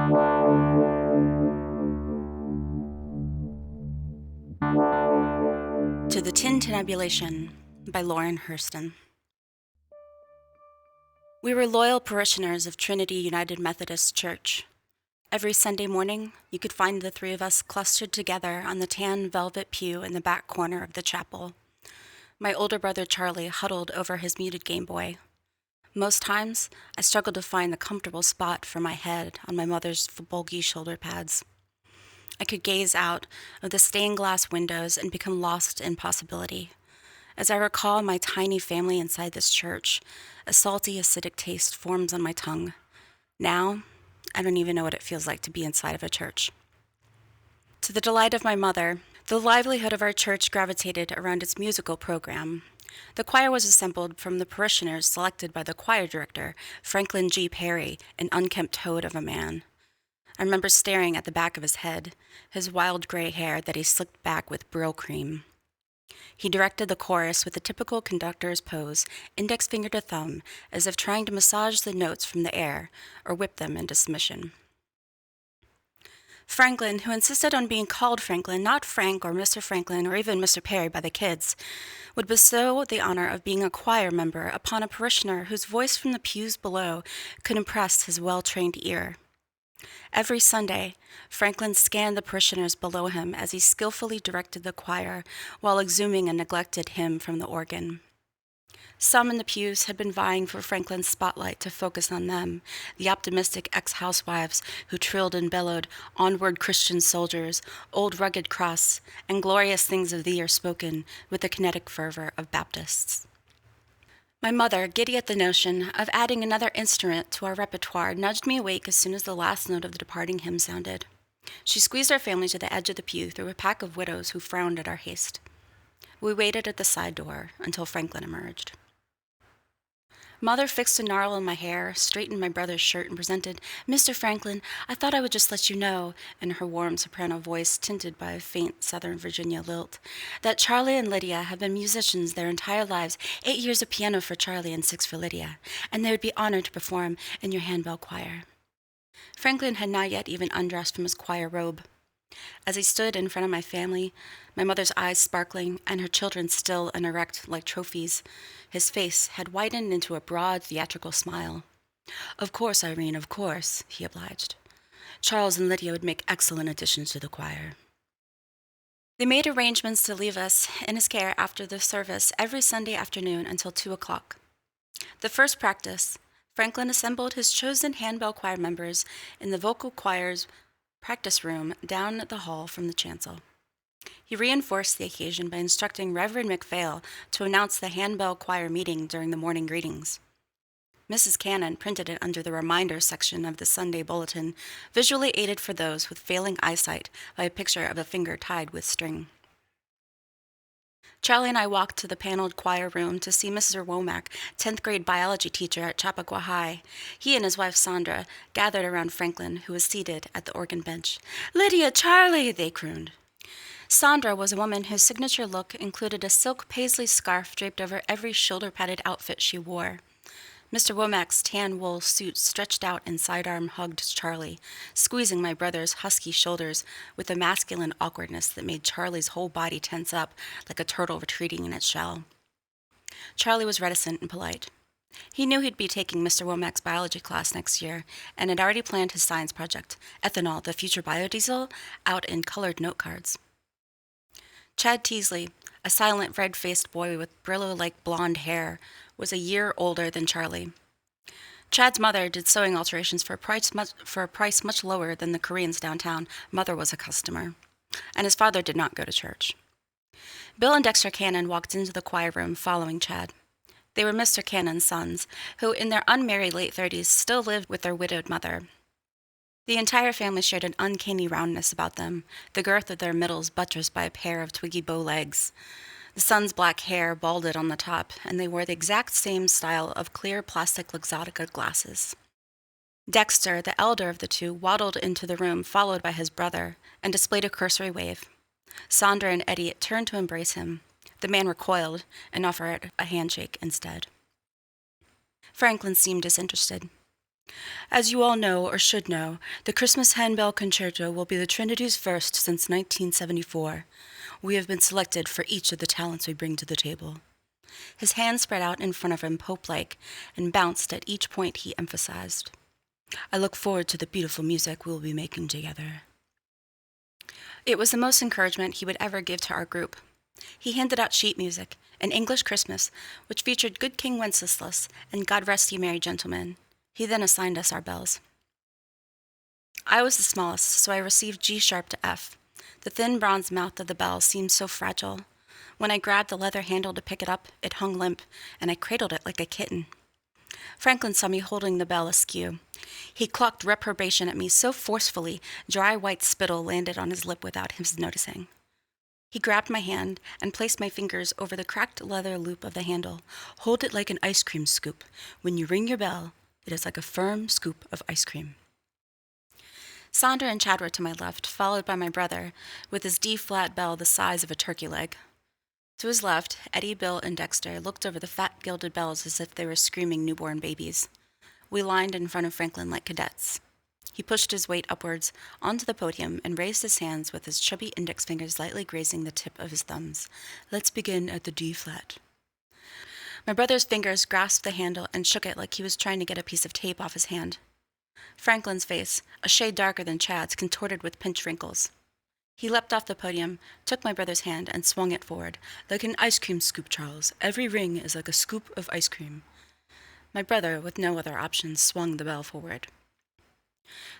To the Tintinnabulation by Hurston. We were loyal parishioners of Trinity United Methodist Church. Every Sunday morning, you could find the three of us clustered together on the tan velvet pew in the back corner of the chapel. My older brother Charlie huddled over his muted Game Boy. Most times, I struggled to find the comfortable spot for my head on my mother's bulgy shoulder pads. I could gaze out of the stained glass windows and become lost in possibility. As I recall my tiny family inside this church, a salty, acidic taste forms on my tongue. Now, I don't even know what it feels like to be inside of a church. To the delight of my mother, the livelihood of our church gravitated around its musical program. The choir was assembled from the parishioners selected by the choir director, Franklin G. Perry, an unkempt toad of a man. I remember staring at the back of his head, his wild gray hair that he slicked back with Brill cream. He directed the chorus with a typical conductor's pose, index finger to thumb, as if trying to massage the notes from the air or whip them into submission. Franklin, who insisted on being called Franklin, not Frank or Mr. Franklin or even Mr. Perry by the kids, would bestow the honor of being a choir member upon a parishioner whose voice from the pews below could impress his well-trained ear. Every Sunday, Franklin scanned the parishioners below him as he skillfully directed the choir while exhuming a neglected hymn from the organ. Some in the pews had been vying for Franklin's spotlight to focus on them, the optimistic ex-housewives who trilled and bellowed, "Onward, Christian soldiers, old rugged cross, and glorious things of thee are spoken," with the kinetic fervor of Baptists. My mother, giddy at the notion of adding another instrument to our repertoire, nudged me awake as soon as the last note of the departing hymn sounded. She squeezed our family to the edge of the pew through a pack of widows who frowned at our haste. We waited at the side door until Franklin emerged. Mother fixed a gnarl in my hair, straightened my brother's shirt, and presented, "Mr. Franklin, I thought I would just let you know," in her warm soprano voice tinted by a faint Southern Virginia lilt, "that Charlie and Lydia have been musicians their entire lives, 8 years of piano for Charlie and 6 for Lydia, and they would be honored to perform in your handbell choir." Franklin had not yet even undressed from his choir robe. As he stood in front of my family, my mother's eyes sparkling and her children still and erect like trophies, his face had widened into a broad theatrical smile. "Of course, Irene, of course," he obliged. "Charles and Lydia would make excellent additions to the choir." They made arrangements to leave us in his care after the service every Sunday afternoon until 2 o'clock. The first practice, Franklin assembled his chosen handbell choir members in the vocal choir's practice room down the hall from the chancel. He reinforced the occasion by instructing Reverend McPhail to announce the handbell choir meeting during the morning greetings. Mrs. Cannon printed it under the reminders section of the Sunday bulletin, visually aided for those with failing eyesight by a picture of a finger tied with string. Charlie and I walked to the paneled choir room to see Mrs. Womack, 10th grade biology teacher at Chappaqua High. He and his wife Sandra gathered around Franklin, who was seated at the organ bench. "Lydia, Charlie," they crooned. Sandra was a woman whose signature look included a silk paisley scarf draped over every shoulder-padded outfit she wore. Mr. Womack's tan wool suit stretched out and sidearm hugged Charlie, squeezing my brother's husky shoulders with a masculine awkwardness that made Charlie's whole body tense up like a turtle retreating in its shell. Charlie was reticent and polite. He knew he'd be taking Mr. Womack's biology class next year and had already planned his science project, ethanol, the future biodiesel, out in colored note cards. Chad Teasley, a silent red-faced boy with Brillo-like blonde hair, was a year older than Charlie. Chad's mother did sewing alterations for a price much lower than the Koreans downtown. Mother was a customer. And his father did not go to church. Bill and Dexter Cannon walked into the choir room following Chad. They were Mr. Cannon's sons, who in their unmarried late 30s still lived with their widowed mother. The entire family shared an uncanny roundness about them, the girth of their middles buttressed by a pair of twiggy bow legs. The son's black hair balded on the top, and they wore the exact same style of clear plastic Luxottica glasses. Dexter, the elder of the two, waddled into the room, followed by his brother, and displayed a cursory wave. Sandra and Eddie turned to embrace him. The man recoiled and offered a handshake instead. Franklin seemed disinterested. As you all know or should know, the Christmas Handbell Concerto will be the Trinity's first since 1974. We have been selected for each of the talents we bring to the table. His hands spread out in front of him pope-like and bounced at each point he emphasized. I look forward to the beautiful music we will be making together. It was the most encouragement he would ever give to our group. He handed out sheet music, an English Christmas, which featured Good King Wenceslas and God Rest Ye Merry Gentlemen. He then assigned us our bells. I was the smallest, so I received G sharp to F. The thin bronze mouth of the bell seemed so fragile. When I grabbed the leather handle to pick it up, it hung limp, and I cradled it like a kitten. Franklin saw me holding the bell askew. He clucked reprobation at me so forcefully, dry white spittle landed on his lip without his noticing. He grabbed my hand and placed my fingers over the cracked leather loop of the handle. Hold it like an ice cream scoop. When you ring your bell, it is like a firm scoop of ice cream. Sandra and Chad were to my left, followed by my brother, with his D-flat bell the size of a turkey leg. To his left, Eddie, Bill, and Dexter looked over the fat gilded bells as if they were screaming newborn babies. We lined in front of Franklin like cadets. He pushed his weight upwards onto the podium and raised his hands with his chubby index fingers lightly grazing the tip of his thumbs. Let's begin at the D-flat. My brother's fingers grasped the handle and shook it like he was trying to get a piece of tape off his hand. Franklin's face, a shade darker than Chad's, contorted with pinched wrinkles. He leapt off the podium, took my brother's hand, and swung it forward. Like an ice cream scoop, Charles. Every ring is like a scoop of ice cream. My brother, with no other options, swung the bell forward.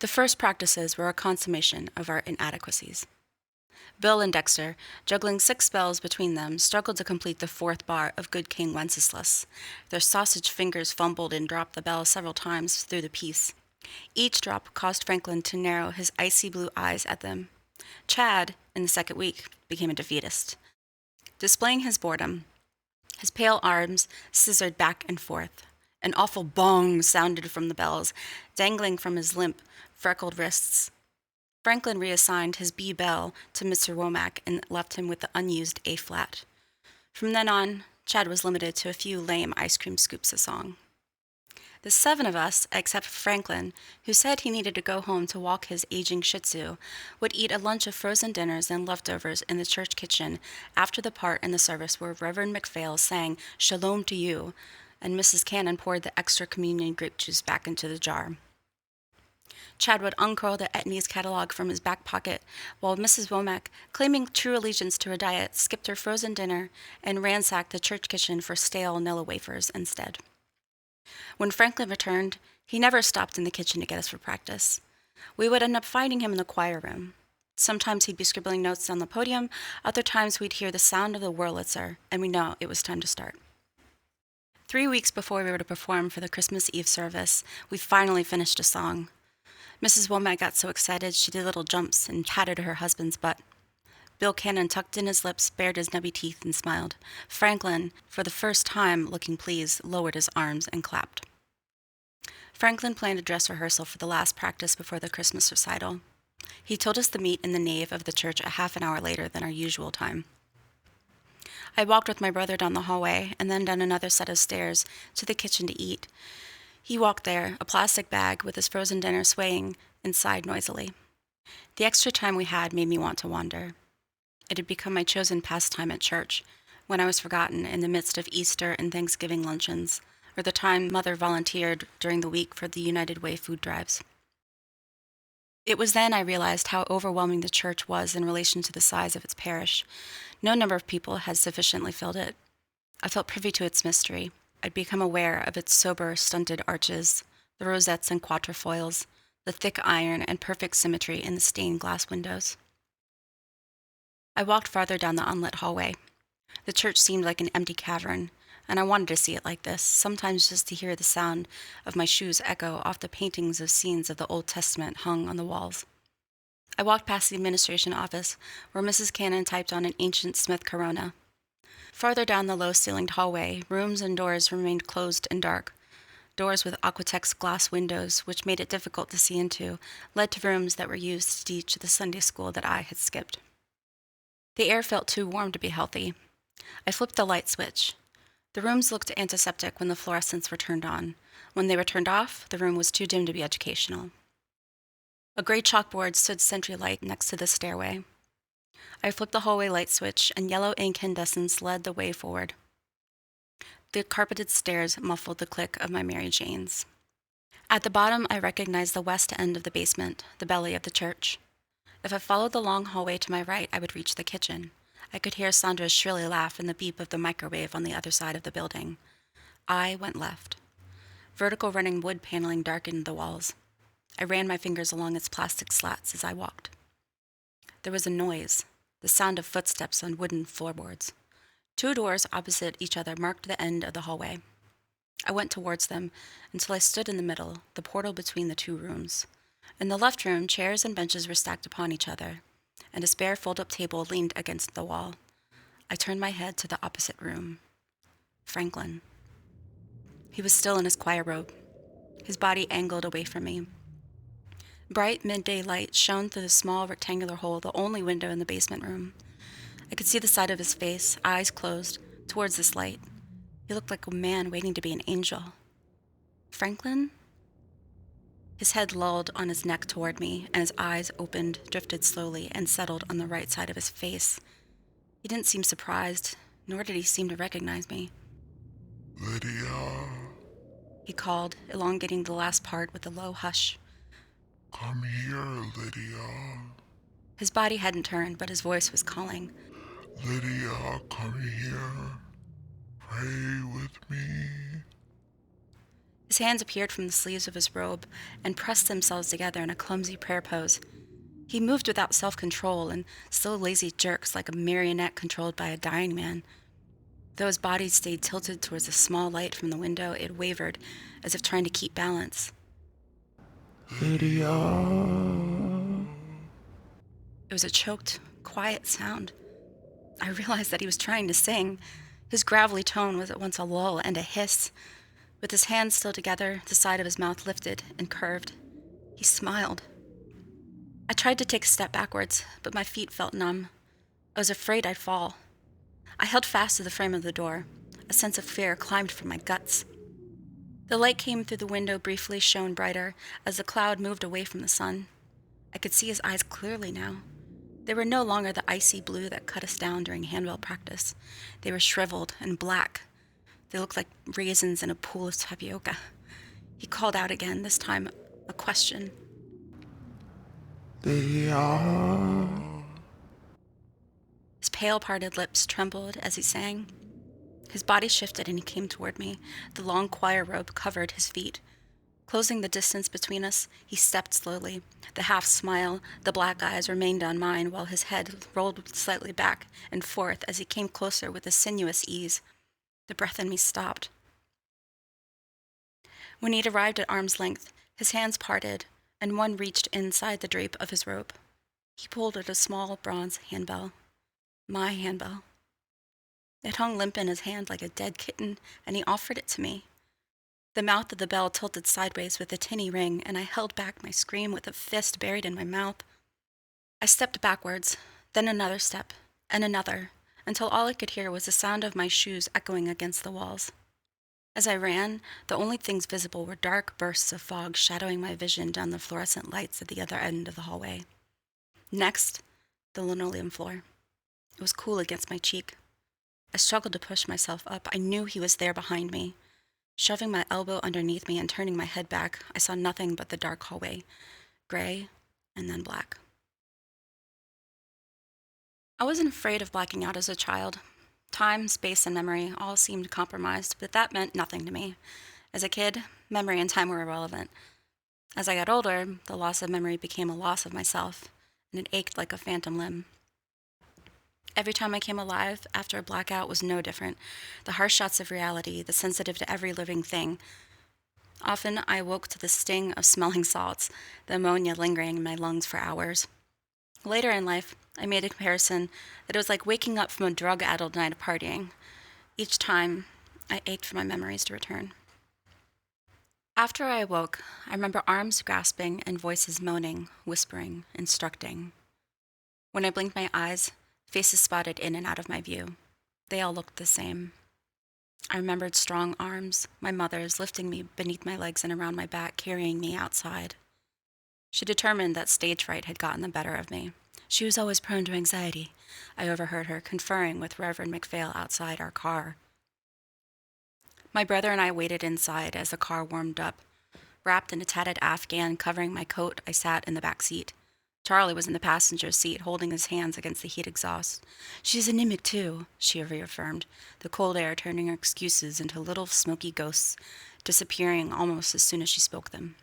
The first practices were a consummation of our inadequacies. Bill and Dexter, juggling 6 bells between them, struggled to complete the 4th bar of Good King Wenceslas. Their sausage fingers fumbled and dropped the bell several times through the piece. Each drop caused Franklin to narrow his icy blue eyes at them. Chad, in the second week, became a defeatist. Displaying his boredom, his pale arms scissored back and forth. An awful bong sounded from the bells, dangling from his limp, freckled wrists. Franklin reassigned his B bell to Mr. Womack and left him with the unused A-flat. From then on, Chad was limited to a few lame ice cream scoops a song. The 7 of us, except Franklin, who said he needed to go home to walk his aging Shih Tzu, would eat a lunch of frozen dinners and leftovers in the church kitchen after the part in the service where Reverend McPhail sang "Shalom to You," and Mrs. Cannon poured the extra communion grape juice back into the jar. Chad would uncurl the Etnies catalog from his back pocket, while Mrs. Womack, claiming true allegiance to her diet, skipped her frozen dinner and ransacked the church kitchen for stale Nilla wafers instead. When Franklin returned, he never stopped in the kitchen to get us for practice. We would end up finding him in the choir room. Sometimes he'd be scribbling notes on the podium, other times we'd hear the sound of the Wurlitzer, and we know it was time to start. 3 weeks before we were to perform for the Christmas Eve service, we finally finished a song. Mrs. Womack got so excited she did little jumps and patted her husband's butt. Bill Cannon tucked in his lips, bared his nubby teeth, and smiled. Franklin, for the first time looking pleased, lowered his arms and clapped. Franklin planned a dress rehearsal for the last practice before the Christmas recital. He told us to meet in the nave of the church a half an hour later than our usual time. I walked with my brother down the hallway and then down another set of stairs to the kitchen to eat. He walked there, a plastic bag with his frozen dinner swaying inside noisily. The extra time we had made me want to wander. It had become my chosen pastime at church, when I was forgotten in the midst of Easter and Thanksgiving luncheons, or the time Mother volunteered during the week for the United Way food drives. It was then I realized how overwhelming the church was in relation to the size of its parish. No number of people had sufficiently filled it. I felt privy to its mystery. I'd become aware of its sober, stunted arches, the rosettes and quatrefoils, the thick iron and perfect symmetry in the stained glass windows. I walked farther down the unlit hallway. The church seemed like an empty cavern, and I wanted to see it like this, sometimes just to hear the sound of my shoes echo off the paintings of scenes of the Old Testament hung on the walls. I walked past the administration office, where Mrs. Cannon typed on an ancient Smith Corona. Farther down the low-ceilinged hallway, rooms and doors remained closed and dark. Doors with Aquatex glass windows, which made it difficult to see into, led to rooms that were used to teach the Sunday school that I had skipped. The air felt too warm to be healthy. I flipped the light switch. The rooms looked antiseptic when the fluorescents were turned on. When they were turned off, the room was too dim to be educational. A gray chalkboard stood sentry light next to the stairway. I flipped the hallway light switch, and yellow incandescence led the way forward. The carpeted stairs muffled the click of my Mary Janes. At the bottom, I recognized the west end of the basement, the belly of the church. If I followed the long hallway to my right, I would reach the kitchen. I could hear Sandra's shrilly laugh and the beep of the microwave on the other side of the building. I went left. Vertical running wood paneling darkened the walls. I ran my fingers along its plastic slats as I walked. There was a noise, the sound of footsteps on wooden floorboards. 2 doors opposite each other marked the end of the hallway. I went towards them until I stood in the middle, the portal between the 2 rooms. In the left room, chairs and benches were stacked upon each other, and a spare fold-up table leaned against the wall. I turned my head to the opposite room. Franklin. He was still in his choir robe, his body angled away from me. Bright midday light shone through the small rectangular hole, the only window in the basement room. I could see the side of his face, eyes closed, towards this light. He looked like a man waiting to be an angel. Franklin? His head lolled on his neck toward me, and his eyes opened, drifted slowly, and settled on the right side of his face. He didn't seem surprised, nor did he seem to recognize me. Lydia, He called, elongating the last part with a low hush. come here, Lydia. His body hadn't turned, but his voice was calling. Lydia, come here. Pray with me. His hands appeared from the sleeves of his robe and pressed themselves together in a clumsy prayer pose. He moved without self-control in slow, lazy jerks like a marionette controlled by a dying man. Though his body stayed tilted towards the small light from the window, it wavered, as if trying to keep balance. Lydia. It was a choked, quiet sound. I realized that he was trying to sing. His gravelly tone was at once a lull and a hiss. With his hands still together, the side of his mouth lifted and curved. He smiled. I tried to take a step backwards, but my feet felt numb. I was afraid I'd fall. I held fast to the frame of the door. A sense of fear climbed from my guts. The light came through the window briefly shone brighter as the cloud moved away from the sun. I could see his eyes clearly now. They were no longer the icy blue that cut us down during handbell practice. They were shriveled and black. They looked like raisins in a pool of tapioca. He called out again, this time a question. Lydia. His pale parted lips trembled as he sang. His body shifted and he came toward me. The long choir robe covered his feet. Closing the distance between us, he stepped slowly. The half smile, the black eyes remained on mine while his head rolled slightly back and forth as he came closer with a sinuous ease. The breath in me stopped. When he'd arrived at arm's length, his hands parted, and one reached inside the drape of his robe. He pulled at a small bronze handbell. My handbell. It hung limp in his hand like a dead kitten, and he offered it to me. The mouth of the bell tilted sideways with a tinny ring, and I held back my scream with a fist buried in my mouth. I stepped backwards, then another step, and another, until all I could hear was the sound of my shoes echoing against the walls. As I ran, the only things visible were dark bursts of fog shadowing my vision down the fluorescent lights at the other end of the hallway. Next, the linoleum floor. It was cool against my cheek. I struggled to push myself up. I knew he was there behind me. Shoving my elbow underneath me and turning my head back, I saw nothing but the dark hallway, gray and then black. I wasn't afraid of blacking out as a child. Time, space, and memory all seemed compromised, but that meant nothing to me. As a kid, memory and time were irrelevant. As I got older, the loss of memory became a loss of myself, and it ached like a phantom limb. Every time I came alive after a blackout was no different. The harsh shots of reality, the sensitive to every living thing. Often I awoke to the sting of smelling salts, the ammonia lingering in my lungs for hours. Later in life, I made a comparison that it was like waking up from a drug-addled night of partying. Each time, I ached for my memories to return. After I awoke, I remember arms grasping and voices moaning, whispering, instructing. When I blinked my eyes, faces spotted in and out of my view. They all looked the same. I remembered strong arms, my mother's, lifting me beneath my legs and around my back, carrying me outside. She determined that stage fright had gotten the better of me. She was always prone to anxiety. I overheard her conferring with Reverend McPhail outside our car. My brother and I waited inside as the car warmed up. Wrapped in a tatted afghan covering my coat, I sat in the back seat. Charlie was in the passenger seat, holding his hands against the heat exhaust. "She's anemic, too," she reaffirmed, the cold air turning her excuses into little smoky ghosts, disappearing almost as soon as she spoke them.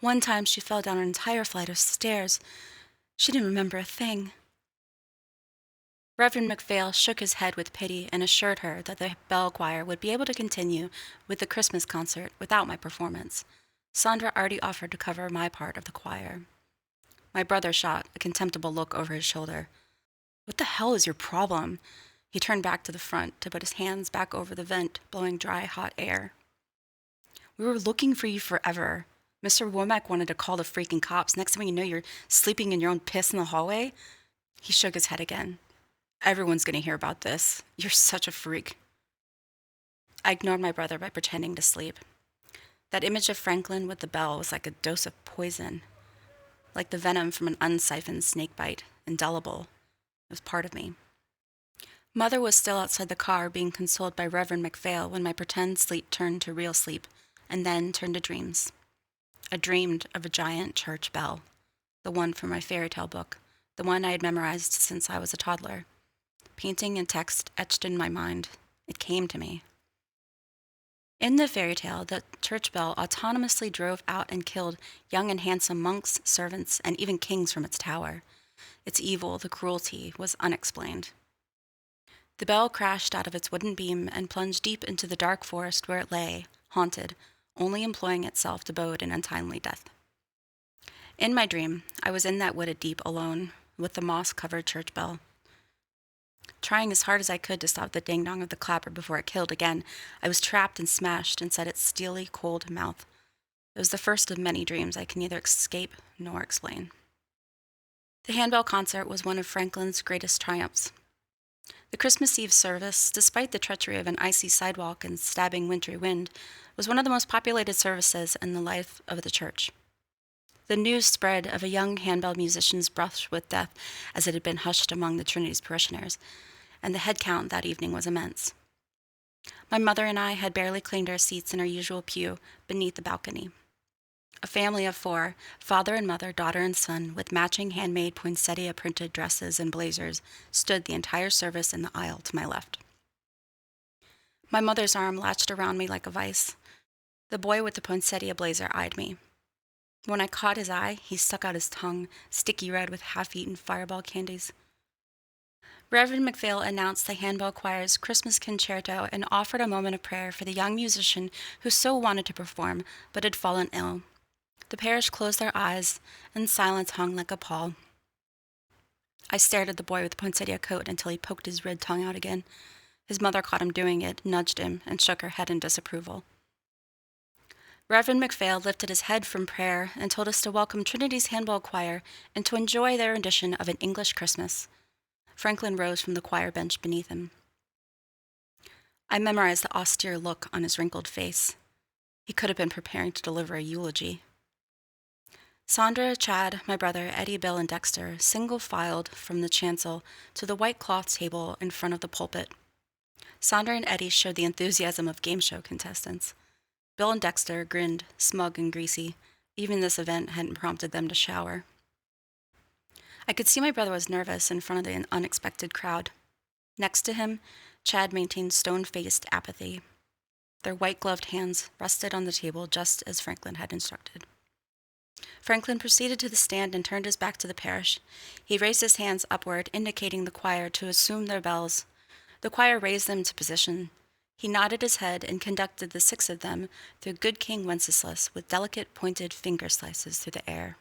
One time she fell down an entire flight of stairs. She didn't remember a thing. Reverend McPhail shook his head with pity and assured her that the bell choir would be able to continue with the Christmas concert without my performance. Sandra already offered to cover my part of the choir. My brother shot a contemptible look over his shoulder. "What the hell is your problem?" He turned back to the front to put his hands back over the vent, blowing dry, hot air. "We were looking for you forever. Mr. Womack wanted to call the freaking cops. Next thing you know, you're sleeping in your own piss in the hallway." He shook his head again. "Everyone's going to hear about this. You're such a freak." I ignored my brother by pretending to sleep. That image of Franklin with the bell was like a dose of poison, like the venom from an unsiphoned snakebite, indelible. It was part of me. Mother was still outside the car being consoled by Reverend McPhail when my pretend sleep turned to real sleep, and then turned to dreams. I dreamed of a giant church bell, the one from my fairy tale book, the one I had memorized since I was a toddler. Painting and text etched in my mind. It came to me. In the fairy tale, the church bell autonomously drove out and killed young and handsome monks, servants, and even kings from its tower. Its evil, the cruelty, was unexplained. The bell crashed out of its wooden beam and plunged deep into the dark forest where it lay, haunted, only employing itself to bode an untimely death. In my dream, I was in that wooded deep alone, with the moss-covered church bell. Trying as hard as I could to stop the ding-dong of the clapper before it killed again, I was trapped and smashed inside its steely, cold mouth. It was the first of many dreams I can neither escape nor explain. The handbell concert was one of Franklin's greatest triumphs. The Christmas Eve service, despite the treachery of an icy sidewalk and stabbing wintry wind, was one of the most populated services in the life of the church. The news spread of a young handbell musician's brush with death as it had been hushed among the Trinity's parishioners, and the head count that evening was immense. My mother and I had barely claimed our seats in our usual pew beneath the balcony. A family of 4, father and mother, daughter and son, with matching handmade poinsettia-printed dresses and blazers, stood the entire service in the aisle to my left. My mother's arm latched around me like a vice. The boy with the poinsettia blazer eyed me. When I caught his eye, he stuck out his tongue, sticky red with half-eaten fireball candies. Reverend McPhail announced the handbell choir's Christmas concerto and offered a moment of prayer for the young musician who so wanted to perform but had fallen ill. The parish closed their eyes, and silence hung like a pall. I stared at the boy with the poinsettia coat until he poked his red tongue out again. His mother caught him doing it, nudged him, and shook her head in disapproval. Reverend McPhail lifted his head from prayer and told us to welcome Trinity's handbell choir and to enjoy their rendition of An English Christmas. Franklin rose from the choir bench beneath him. I memorized the austere look on his wrinkled face. He could have been preparing to deliver a eulogy. Sandra, Chad, my brother, Eddie, Bill, and Dexter single-filed from the chancel to the white cloth table in front of the pulpit. Sandra and Eddie showed the enthusiasm of game show contestants. Bill and Dexter grinned, smug and greasy. Even this event hadn't prompted them to shower. I could see my brother was nervous in front of the unexpected crowd. Next to him, Chad maintained stone-faced apathy. Their white-gloved hands rested on the table just as Franklin had instructed. Franklin proceeded to the stand and turned his back to the parish. He raised his hands upward, indicating the choir to assume their bells. The choir raised them to position. He nodded his head and conducted the 6 of them through Good King Wenceslas with delicate pointed finger slices through the air.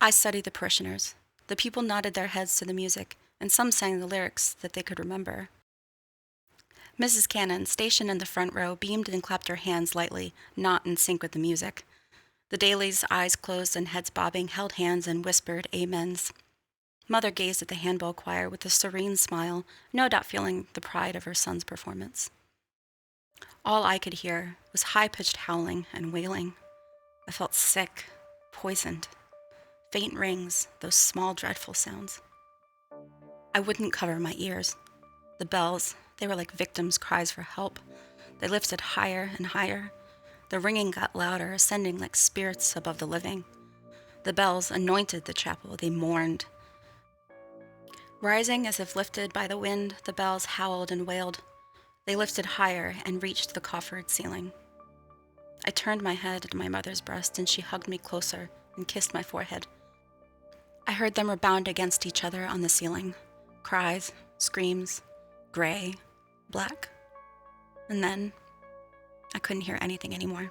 I studied the parishioners. The people nodded their heads to the music, and some sang the lyrics that they could remember. Mrs. Cannon, stationed in the front row, beamed and clapped her hands lightly, not in sync with the music. The Dailies, eyes closed and heads bobbing, held hands and whispered amens. Mother gazed at the handbell choir with a serene smile, no doubt feeling the pride of her son's performance. All I could hear was high-pitched howling and wailing. I felt sick, poisoned. Faint rings, those small, dreadful sounds. I wouldn't cover my ears. The bells, they were like victims' cries for help. They lifted higher and higher. The ringing got louder, ascending like spirits above the living. The bells anointed the chapel, they mourned. Rising as if lifted by the wind, the bells howled and wailed. They lifted higher and reached the coffered ceiling. I turned my head to my mother's breast, and she hugged me closer and kissed my forehead. I heard them rebound against each other on the ceiling. Cries, screams, gray, black. And then I couldn't hear anything anymore.